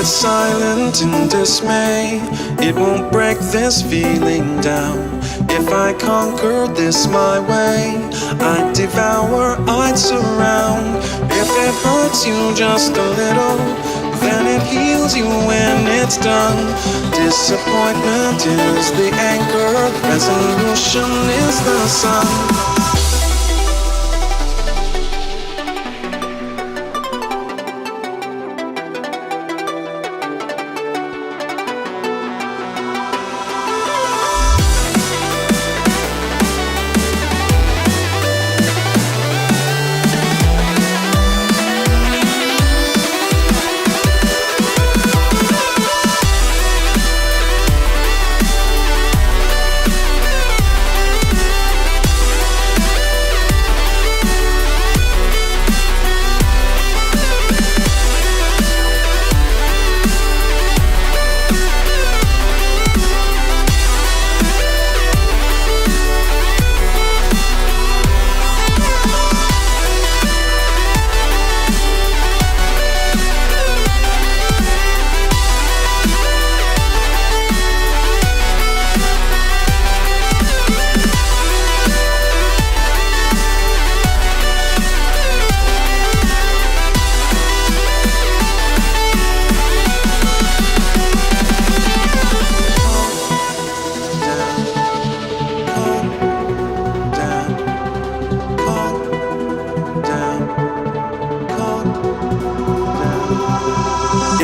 it's silent in dismay, it won't break this feeling down. If I conquer this my way, I'd devour, I'd surround. If it hurts you just a little, then it heals you when it's done. Disappointment is the anchor, resolution is the sun.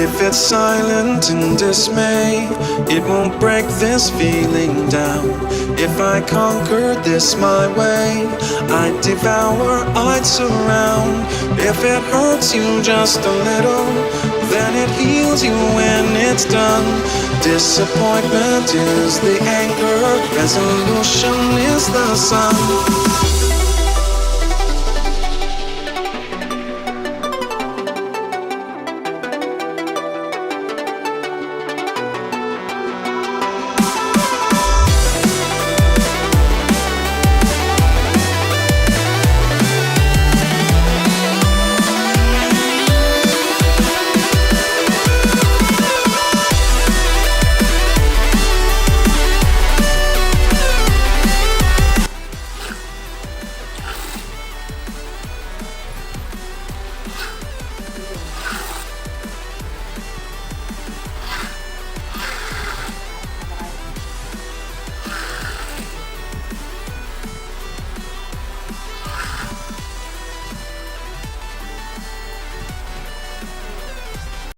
If it's silent in dismay, it won't break this feeling down. If I conquered this my way, I'd devour, I'd surround. If it hurts you just a little, then it heals you when it's done. Disappointment is the anchor, resolution is the sun.